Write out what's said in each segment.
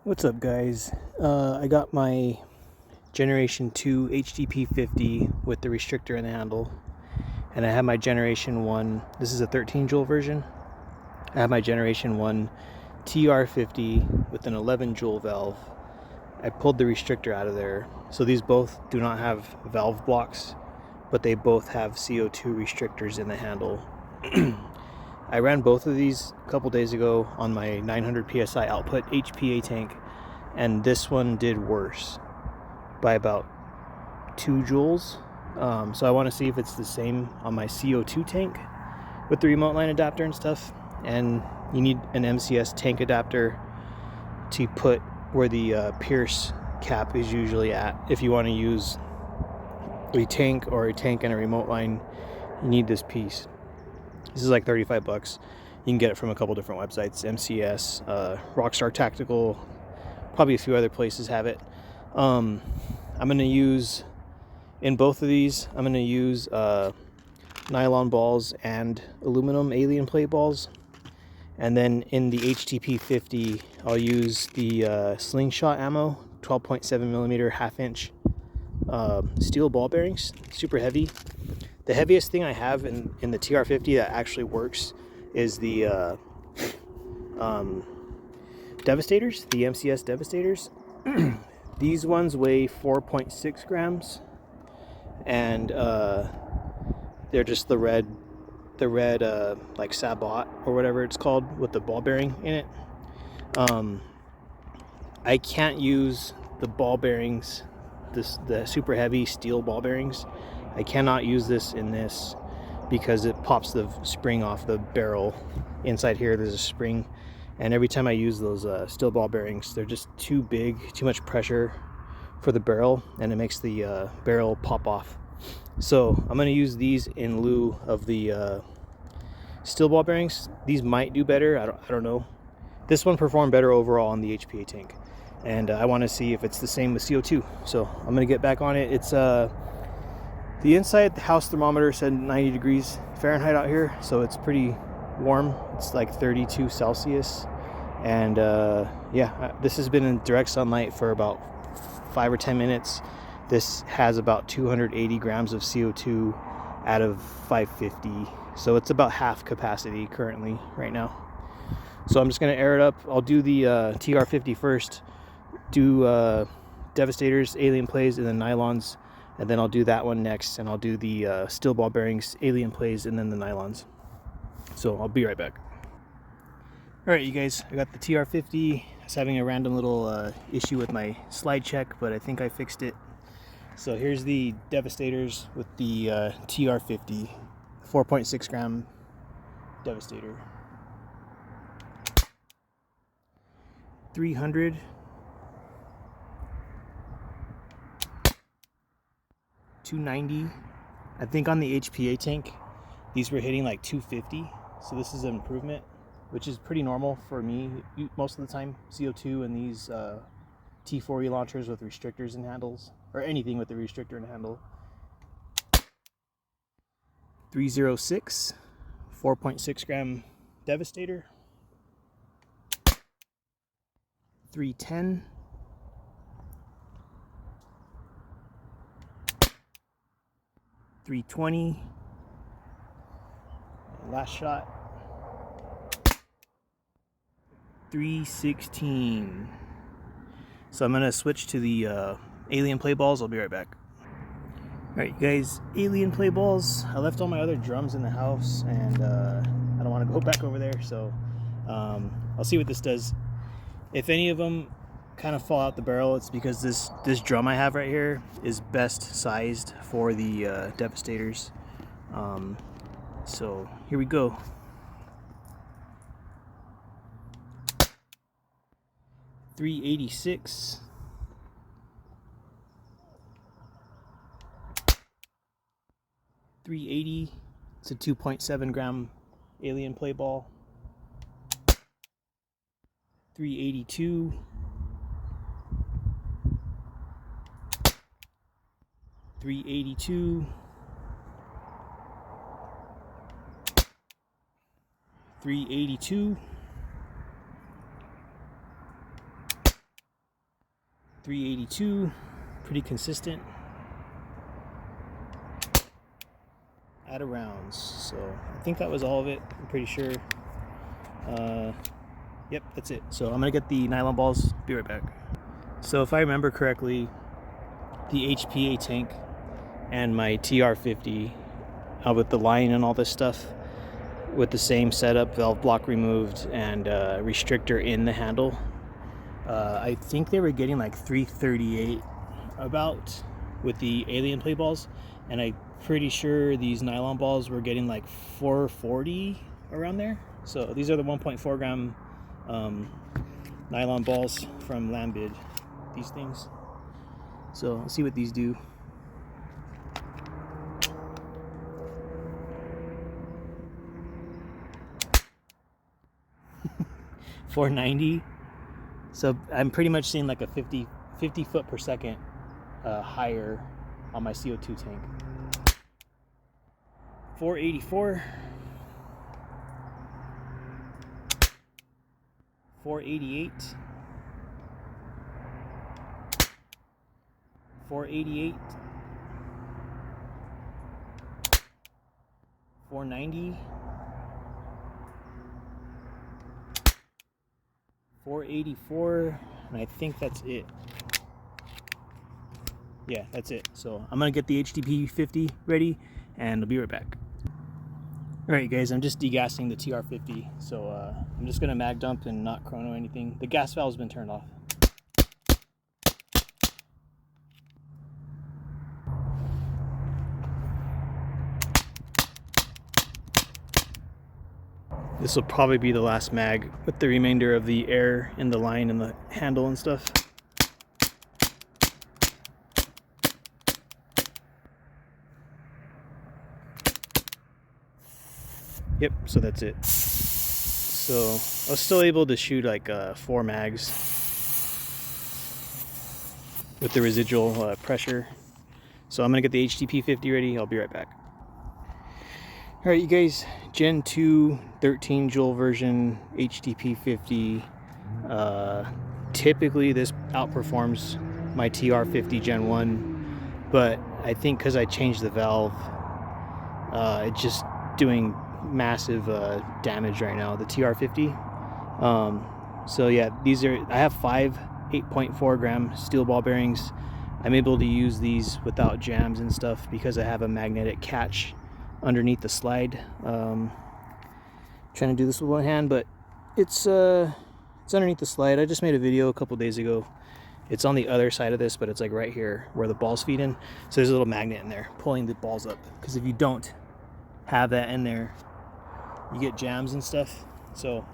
What's up, guys? I got my Generation 2 HDP50 with the restrictor and the handle, and I have my Generation 1, this is a 13 Joule version. I have my Generation 1 TR50 with an 11 Joule valve. I pulled the restrictor out of there, so these both do not have valve blocks, but they both have CO2 restrictors in the handle. I ran both of these a couple days ago on my 900 psi output HPA tank, and this one did worse by about 2 joules. So I want to see if it's the same on my CO2 tank with the remote line adapter and stuff. And you need an MCS tank adapter to put where the Pierce cap is usually at. If you want to use a tank and a remote line, you need this piece. This is like 35 bucks. You can get it from a couple different websites, MCS, Rockstar Tactical, probably a few other places have it. I'm going to use, in both of these, I'm going to use nylon balls and aluminum alien plate balls. And then in the HDP50, I'll use the slingshot ammo, 12.7 millimeter half-inch steel ball bearings, super heavy. The heaviest thing I have in the TR50 that actually works is the Devastators, the MCS Devastators. These ones weigh 4.6 grams, and they're just the red like Sabot or whatever it's called with the ball bearing in it. I can't use the ball bearings, the super heavy steel ball bearings. I cannot use this in this because it pops the spring off the barrel. Inside here there's a spring, and every time I use those steel ball bearings, they're just too big, too much pressure for the barrel, and it makes the barrel pop off. So I'm going to use these in lieu of the steel ball bearings. These might do better, I don't know. This one performed better overall on the HPA tank, and I want to see if it's the same with CO2. So I'm going to get back on it. It's the inside house thermometer said 90 degrees Fahrenheit out here, so it's pretty warm. It's like 32 Celsius. And yeah, this has been in direct sunlight for about 5 or 10 minutes. This has about 280 grams of CO2 out of 550. So it's about half capacity currently right now. So I'm just going to air it up. I'll do the TR50 first, do Devastators, alien plays, and then nylons. And then I'll do that one next, and I'll do the steel ball bearings, alien plays, and then the nylons. So I'll be right back. Alright, you guys, I got the TR50. I was having a random little issue with my slide check, but I think I fixed it. So here's the Devastators with the TR50, 4.6 gram Devastator. 300. 290. I think on the HPA tank these were hitting like 250, so this is an improvement, which is pretty normal for me most of the time. CO2 and these T4E launchers with restrictors and handles, or anything with the restrictor and handle. 306, 4.6 gram Devastator. 310. 320. Last shot. 316. So I'm gonna switch to the alien play balls. I'll be right back. Alright, you guys, alien play balls. I left all my other drums in the house, and I don't want to go back over there, so I'll see what this does. If any of them kind of fall out the barrel, it's because this drum I have right here is best sized for the Devastators. So here we go. .386. 380. It's a 2.7 gram alien play ball. 382. 382. 382. 382, pretty consistent. Out of rounds. So I think that was all of it. I'm pretty sure. Yep, that's it. So I'm gonna get the nylon balls. Be right back. So if I remember correctly, the HPA tank and my TR50 with the line and all this stuff with the same setup, valve block removed and restrictor in the handle. I think they were getting like 338 about with the alien play balls, and I'm pretty sure these nylon balls were getting like 440 around there. So these are the 1.4 gram nylon balls from Lambid, these things. So let's see what these do. $490. So I'm pretty much seeing like a 50 foot per second higher on my CO2 tank. 484. 488. 488. 490. 484, and I think that's it. Yeah, that's it. So I'm gonna get the HDP50 ready, and I'll be right back. All right, guys, I'm just degassing the TR50. So I'm just gonna mag dump and not chrono anything. The gas valve's been turned off. This will probably be the last mag with the remainder of the air in the line and the handle and stuff. Yep, so that's it. So I was still able to shoot like 4 mags with the residual pressure. So I'm gonna get the HDP50 ready. I'll be right back. All right, you guys, Gen 2 13 Joule version HDP50. Typically this outperforms my TR50 Gen 1, but I think because I changed the valve, it's just doing massive damage right now, the TR50. So yeah, I have 5 8.4 gram steel ball bearings. I'm able to use these without jams and stuff because I have a magnetic catch underneath the slide. Trying to do this with one hand, but it's underneath the slide. I just made a video a couple days ago. It's on the other side of this, but it's like right here where the balls feed in. So there's a little magnet in there pulling the balls up, because if you don't have that in there, you get jams and stuff. So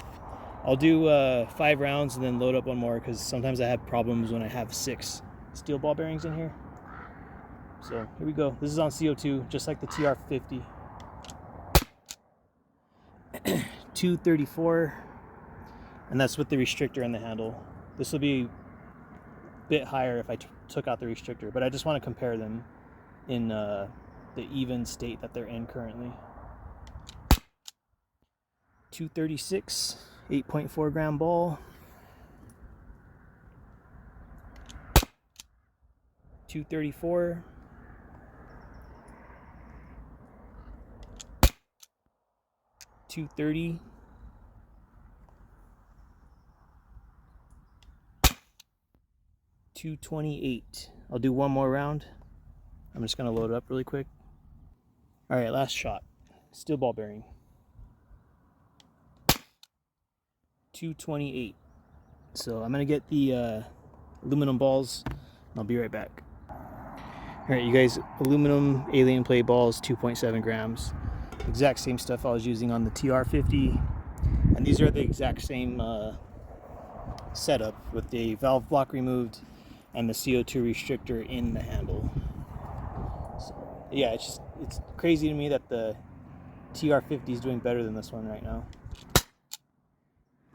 I'll do 5 rounds and then load up one more, because sometimes I have problems when I have 6 steel ball bearings in here. So here we go. This is on CO2, just like the TR50. 234, and that's with the restrictor in the handle. This will be a bit higher if I took out the restrictor, but I just want to compare them in the even state that they're in currently. 236, 8.4 gram ball. 234. 230. 228. I'll do one more round. I'm just gonna load it up really quick. All right, last shot. Steel ball bearing. 228. So I'm gonna get the aluminum balls, and I'll be right back. All right, you guys, aluminum alien play balls, 2.7 grams. Exact same stuff I was using on the TR50, and these are the exact same setup with the valve block removed and the CO2 restrictor in the handle. So yeah, it's crazy to me that the TR50 is doing better than this one right now.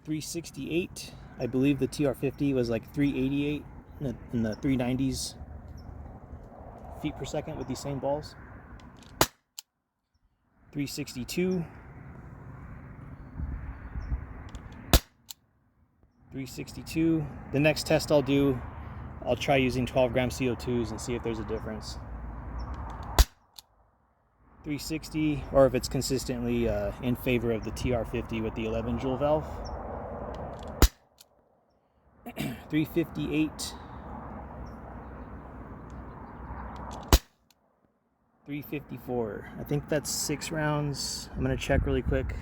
368. I believe the TR50 was like 388 in the 390s feet per second with these same balls. 362. 362. The next test I'll do, I'll try using 12 gram CO2s and see if there's a difference. 360, or if it's consistently in favor of the TR50 with the 11 Joule valve. 358. 354. I think that's 6 rounds. I'm gonna check really quick.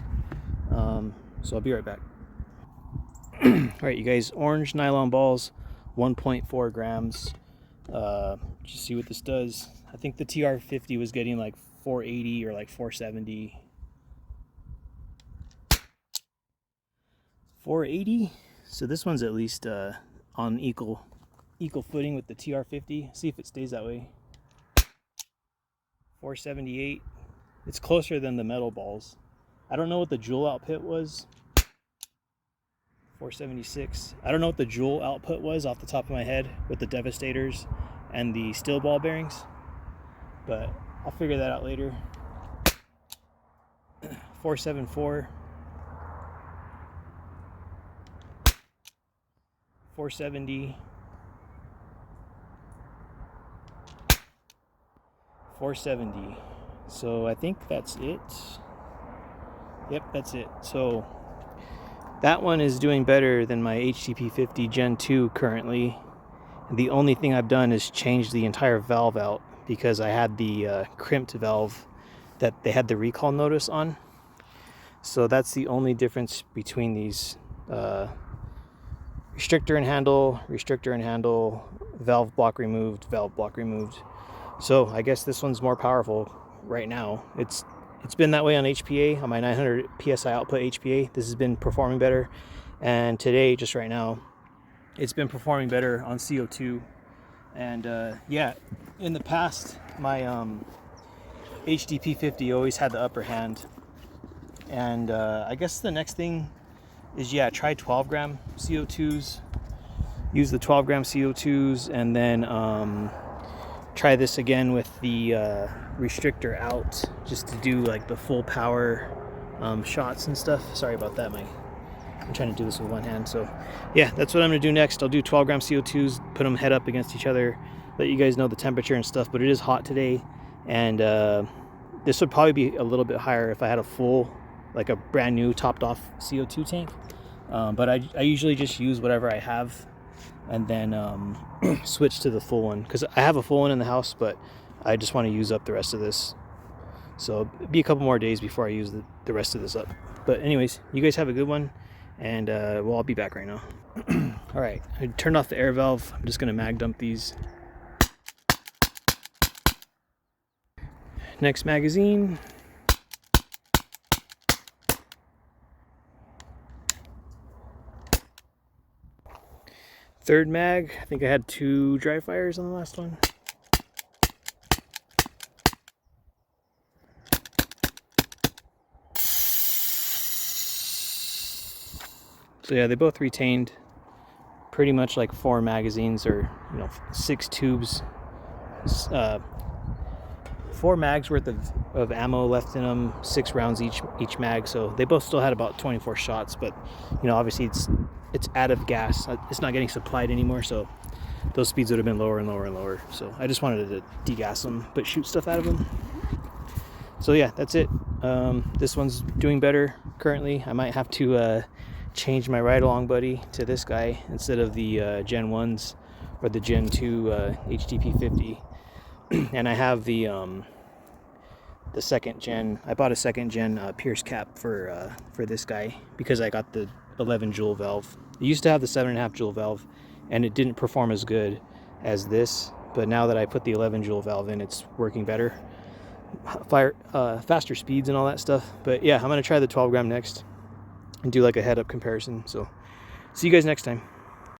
So I'll be right back. Alright, you guys, orange nylon balls, 1.4 grams. Just see what this does. I think the TR50 was getting like 480 or like 470. 480. So this one's at least on equal footing with the TR50. See if it stays that way. 478. It's closer than the metal balls. I don't know what the Joule output was. 476. I don't know what the Joule output was off the top of my head with the Devastators and the steel ball bearings, but I'll figure that out later. 474. 470. 470. So I think that's it. Yep, that's it. So that one is doing better than my HDP50 Gen 2 currently. And the only thing I've done is change the entire valve out because I had the crimped valve that they had the recall notice on. So that's the only difference between these. Restrictor and handle, valve block removed. So I guess this one's more powerful right now. It's been that way on HPA, on my 900 PSI output HPA. This has been performing better. And today, just right now, it's been performing better on CO2. And yeah, in the past, my HDP50 always had the upper hand. And I guess the next thing is, yeah, try 12 gram CO2s. Use the 12 gram CO2s, and then try this again with the restrictor out, just to do like the full power shots and stuff. Sorry about that, I'm trying to do this with one hand. So yeah, that's what I'm gonna do next. I'll do 12 gram CO2s, put them head up against each other, let you guys know the temperature and stuff. But it is hot today, and this would probably be a little bit higher if I had a full, like a brand new topped off CO2 tank. But I usually just use whatever I have, and then switch to the full one, because I have a full one in the house, but I just want to use up the rest of this. So it'll be a couple more days before I use the rest of this up. But anyways, you guys have a good one, and well, I'll be back right now. All right, I turned off the air valve. I'm just gonna mag dump these. Next magazine. Third mag. I think I had 2 dry fires on the last one. So yeah, they both retained pretty much like 4 magazines, or 6 tubes. 4 mags worth of ammo left in them, 6 rounds each mag. So they both still had about 24 shots, but obviously it's out of gas. It's not getting supplied anymore, so those speeds would have been lower and lower and lower. So I just wanted to degas them, but shoot stuff out of them. So yeah, that's it. This one's doing better currently. I might have to change my ride-along buddy to this guy instead of the Gen 1s or the Gen 2 HDP50. And I have the second gen. I bought a second gen Pierce cap for this guy because I got the 11 Joule valve. It used to have the 7.5 Joule valve, and it didn't perform as good as this. But now that I put the 11 Joule valve in, it's working better. Faster speeds and all that stuff. But yeah, I'm gonna try the 12 gram next and do like a head-up comparison. So see you guys next time.